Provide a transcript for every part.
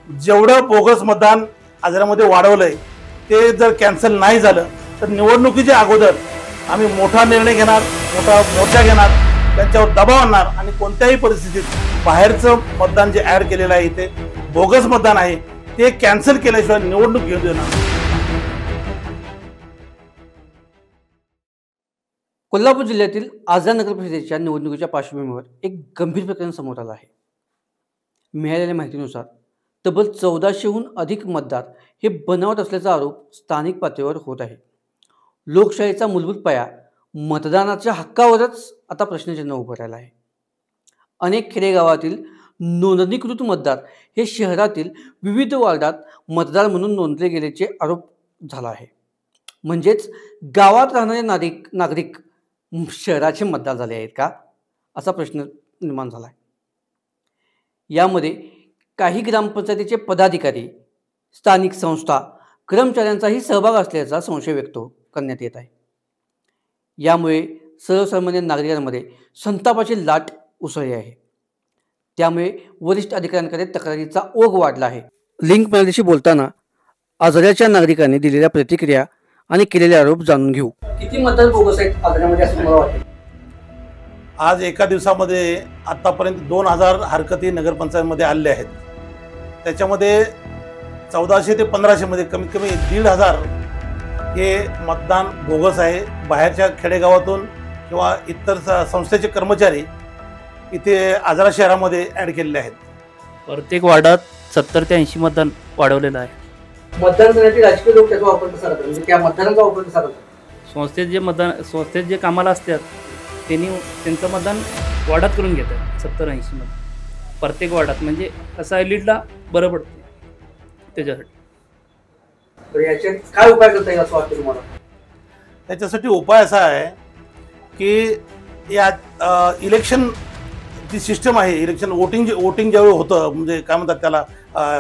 जेवढं बोगस मतदान आजरामध्ये वाढवलंय ते जर कॅन्सल नाही झालं तर निवडणुकीच्या अगोदर आम्ही मोठा निर्णय घेणार, मोठा मोर्चा घेणार, त्यांच्यावर दबाव आणणार आणि कोणत्याही परिस्थितीत बाहेरचं मतदान जे ऍड केलेलं आहे इथे बोगस मतदान आहे ते कॅन्सल केल्याशिवाय निवडणूक घेऊ देणार. कोल्हापूर जिल्ह्यातील आजरा नगर परिषदेच्या निवडणुकीच्या पार्श्वभूमीवर एक गंभीर प्रकरण समोर आलं आहे. मिळालेल्या माहितीनुसार तब्बल 1400हून अधिक मतदार हे बनावट असल्याचा आरोप स्थानिक पातळीवर होत आहे. लोकशाहीचा मूलभूत पाया मतदानाच्या हक्कावरच आता प्रश्नचिन्ह उभं राहिलं आहे. अनेक खेडेगावातील नोंदणीकृत मतदार हे शहरातील विविध वार्डात मतदार म्हणून नोंदले गेल्याचे आरोप झाला आहे. म्हणजेच गावात राहणारे नागरिक शहराचे मतदार झाले आहेत का, असा प्रश्न निर्माण झाला आहे. यामध्ये काही ग्रामपंचायतीचे पदाधिकारी, स्थानिक संस्था, कर्मचाऱ्यांचाही सहभाग असल्याचा संशय व्यक्त करण्यात येत आहे. यामुळे सर्वसामान्य नागरिकांमध्ये संतापाची लाट उसळली आहे. त्यामुळे वरिष्ठ अधिकाऱ्यांकडे तक्रारीचा ओघ वाढला आहे. लिंक मराठीशी बोलताना आजऱ्याच्या नागरिकांनी दिलेल्या प्रतिक्रिया आणि केलेले आरोप जाणून घेऊ. किती मतदार बोगस आहेत आजऱ्यामध्ये असं मला वाटतं? आज एका दिवसामध्ये आतापर्यंत 2000 हरकती नगरपंचायतमध्ये आलेल्या आहेत. त्याच्यामध्ये 1400 ते 1500 मध्ये कमीत कमी 1500 हे मतदान बोगस आहे. बाहेरच्या खेडेगावातून किंवा इतर संस्थेचे कर्मचारी इथे आजरा शहरामध्ये ॲड केलेले आहेत. प्रत्येक वार्डात 70 ते 80 मतदान वाढवलेलं आहे. मतदान करण्याचे राजकीय लोक त्याचा वापर कसा करतात, म्हणजे त्या मतदानाचा वापर कसा करतात? संस्थेत जे कामाला असतात त्यांचं मतदान वार्डात करून घेतात. 70-80 मध्ये प्रत्येक वार्डात, म्हणजे असं लीडला बरं पडतं त्याच्यासाठी. याच्यात काय उपाय करता येईल असं वाटतं तुम्हाला? त्याच्यासाठी उपाय असा आहे की या इलेक्शन जी सिस्टम आहे, इलेक्शन वोटिंग ज्यावेळी होतं, म्हणजे काय म्हणतात त्याला,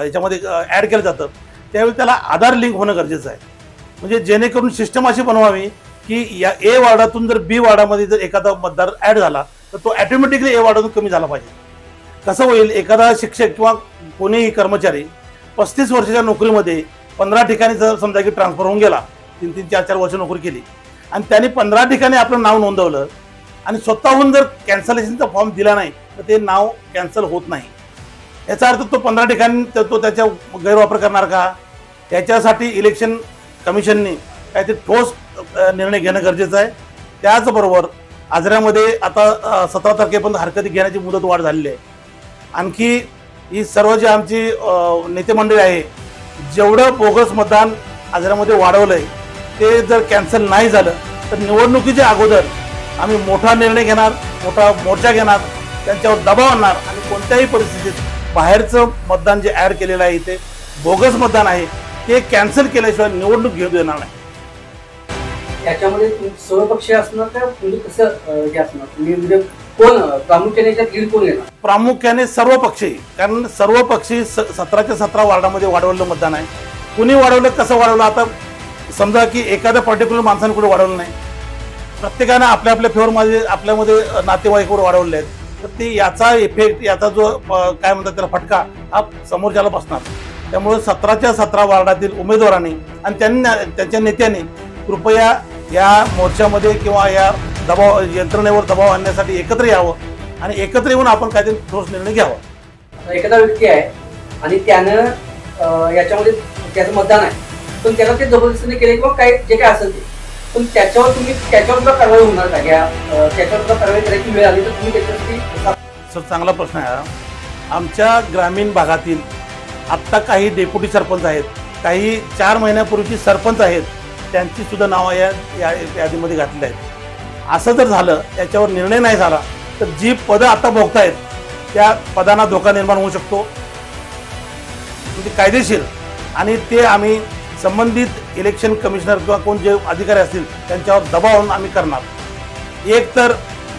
याच्यामध्ये ॲड केलं जातं त्यावेळी त्याला आधार लिंक होणं गरजेचं आहे. म्हणजे जेणेकरून सिस्टम अशी बनवावी की या ए वार्डातून जर बी वार्डामध्ये जर एखादा मतदार ॲड झाला तर तो ॲटोमॅटिकली ए वार्डातून कमी झाला पाहिजे. कसं होईल, एखादा शिक्षक किंवा कोणीही कर्मचारी 35 वर्षाच्या नोकरीमध्ये 15 ठिकाणी जर समजा की ट्रान्सफर होऊन गेला, 3-3, 4-4 वर्ष नोकरी केली आणि त्यांनी 15 ठिकाणी आपलं नाव नोंदवलं आणि स्वतःहून जर कॅन्सलेशनचा फॉर्म दिला नाही तर ते नाव कॅन्सल होत नाही. याचा अर्थ तो 15 ठिकाणी तो त्याचा गैरवापर करणार का? याच्यासाठी इलेक्शन कमिशनने काहीतरी ठोस निर्णय घेणं गरजेचं आहे. त्याचबरोबर आजऱ्यामध्ये आता 17 तारखेपर्यंत हरकती घेण्याची मुदत वाढ झालेली आहे. आणखी ही सर्व जी आमची नेते मंडळी आहे, जेवढं बोगस मतदान आजऱ्यामध्ये वाढवलंय ते जर कॅन्सल नाही झालं तर निवडणुकीच्या अगोदर आम्ही मोठा निर्णय घेणार, मोठा मोर्चा घेणार, त्यांच्यावर दबाव आणणार आणि कोणत्याही परिस्थितीत बाहेरचं मतदान जे ॲड केलेलं आहे इथे बोगस मतदान आहे ते कॅन्सल केल्याशिवाय निवडणूक घेऊ देणार नाही. याच्यामध्ये सर्वपक्षीय असणार का, म्हणजे कसं हे असणार, म्हणजे कोण प्रामुख्याने लीड कोण येणार? प्रामुख्याने सर्व पक्षी, कारण सर्व पक्षी 17च्या 17 वार्डामध्ये वाढवलेलं मतदान आहे. कुणी वाढवलं, कसं वाढवलं, आता समजा की एखाद्या पर्टिक्युलर माणसाने कुठे वाढवलं नाही, प्रत्येकानं आपल्या आपल्या फेवरमध्ये आपल्यामध्ये नातेवाईकावर वाढवले आहेत, तर ते याचा इफेक्ट, याचा जो काय म्हणतात त्याला फटका हा समोरच्याला बसणार. त्यामुळे 17च्या 17 वार्डातील उमेदवारांनी आणि त्यांच्या नेत्यांनी कृपया या मोर्चामध्ये किंवा या दबाव यंत्रणेवर दबाव आणण्यासाठी एकत्र यावं आणि एकत्र येऊन आपण काहीतरी ठोस निर्णय घ्यावा. एखादा व्यक्ती आहे आणि त्यानं याच्यामध्ये त्याचं मतदान आहे, पण त्याला ते जबरदस्तीने केले किंवा काय जे काय असेल ते, पण त्याच्यावर सुद्धा कारवाई होणार का? त्याच्यावर सुद्धा कारवाई करायची वेळ आली तर तुम्ही त्याच्यासाठी? सर, चांगला प्रश्न आहे. आमच्या ग्रामीण भागातील आत्ता काही डेप्युटी सरपंच आहेत, काही 4 महिन्यापूर्वीची सरपंच आहेत, त्यांची सुद्धा नावं या यादीमध्ये घातली आहेत. असं जर झालं, त्याच्यावर निर्णय नाही झाला तर जी पदं आता भोगतायत त्या पदांना धोका निर्माण होऊ शकतो, म्हणजे कायदेशीर. आणि ते आम्ही संबंधित इलेक्शन कमिशनर किंवा कोण जे अधिकारी असतील त्यांच्यावर दबाव आणून आम्ही करणार. एक तर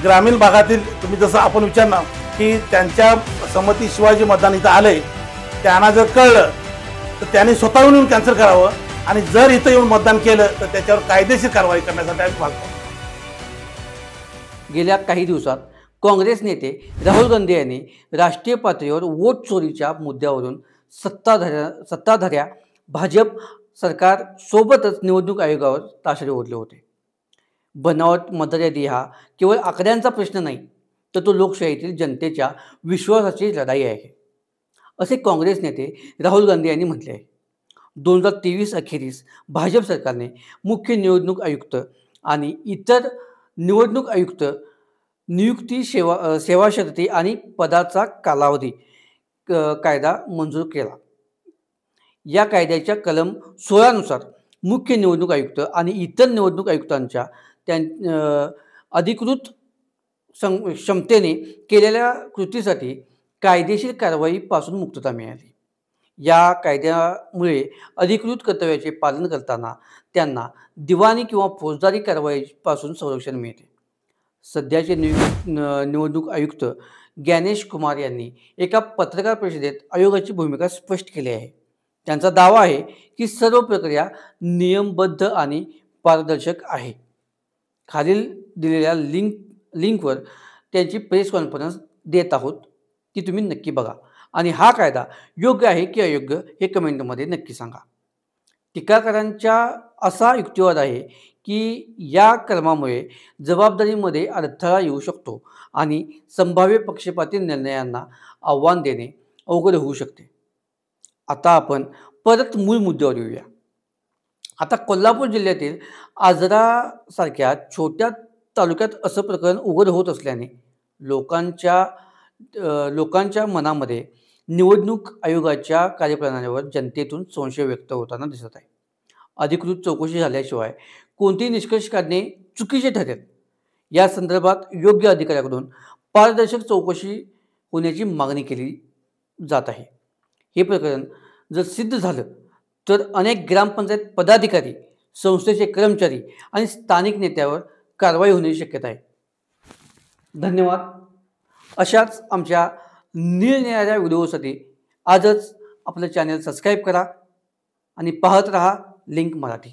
ग्रामीण भागातील, तुम्ही जसं आपण विचारणार की त्यांच्या संमतीशिवाय जे मतदान इथं आलंय त्यांना जर कळलं तर त्यांनी स्वतःहून येऊन कॅन्सल करावं आणि जर इथं येऊन मतदान केलं तर त्याच्यावर कायदेशीर कारवाई करण्यासाठी आम्ही भागतो. गेल्या काही दिवसात काँग्रेस नेते राहुल गांधी यांनी राष्ट्रीय पातळीवर वोट चोरीच्या मुद्द्यावरून सत्ताधाऱ्या भाजप सरकार सोबतच निवडणूक आयोगावर ताशेरे ओढले होते. बनावट मतदार यादी हा केवळ आकड्यांचा प्रश्न नाही, तर तो लोकशाहीतील जनतेच्या विश्वासाची लढाई आहे, असे काँग्रेस नेते राहुल गांधी यांनी म्हटले आहे. 2023 अखेरीस भाजप सरकारने मुख्य निवडणूक आयुक्त आणि इतर निवडणूक आयुक्त नियुक्ती सेवा शर्ती आणि पदाचा कालावधी कायदा मंजूर केला. या कायद्याच्या कलम 16 नुसार मुख्य निवडणूक आयुक्त आणि इतर निवडणूक आयुक्तांच्या अधिकृत क्षमतेने केलेल्या कृतीसाठी कायदेशीर कारवाईपासून मुक्तता मिळाली. या कायद्यामुळे अधिकृत कर्तव्याचे पालन करताना त्यांना दिवाणी किंवा फौजदारी कारवाईपासून संरक्षण मिळते. सध्याचे निवडणूक आयुक्त ज्ञानेश कुमार यांनी एका पत्रकार परिषदेत आयोगाची भूमिका स्पष्ट केली आहे. त्यांचा दावा आहे की सर्व प्रक्रिया नियमबद्ध आणि पारदर्शक आहे. खालील दिलेल्या लिंकवर त्यांची प्रेस कॉन्फरन्स देत आहोत, ती तुम्ही नक्की बघा आणि हा कायदा योग्य आहे की अयोग्य हे कमेंटमध्ये नक्की सांगा. टीकाकारांचा असा युक्तिवाद आहे की या कलमामुळे जबाबदारीमध्ये अडथळा येऊ शकतो आणि संभाव्य पक्षपाती निर्णयांना आव्हान देणे अवघड होऊ शकते. आता आपण परत मूळ मुद्द्यावर येऊया. आता कोल्हापूर जिल्ह्यातील आजरासारख्या छोट्या तालुक्यात असं प्रकरण उघड होत असल्याने लोकांच्या मनामध्ये निवडणूक आयोगाच्या कार्यप्रणालीवर जनतेतून संशय व्यक्त होताना दिसत आहे. अधिकृत चौकशी झाल्याशिवाय कोणतेही निष्कर्ष काढणे चुकीचे ठरेल. या संदर्भात योग्य अधिकाऱ्याकडून पारदर्शक चौकशी होण्याची मागणी केली जात आहे. हे प्रकरण जर सिद्ध झालं तर अनेक ग्रामपंचायत पदाधिकारी, संस्थेचे कर्मचारी आणि स्थानिक नेत्यावर कारवाई होण्याची शक्यता आहे. धन्यवाद. अशाच आमच्या निरनिराळ्या व्हिडिओसाठी आजच आपलं चॅनल सबस्क्राईब करा आणि पाहत रहा लिंक मराठी.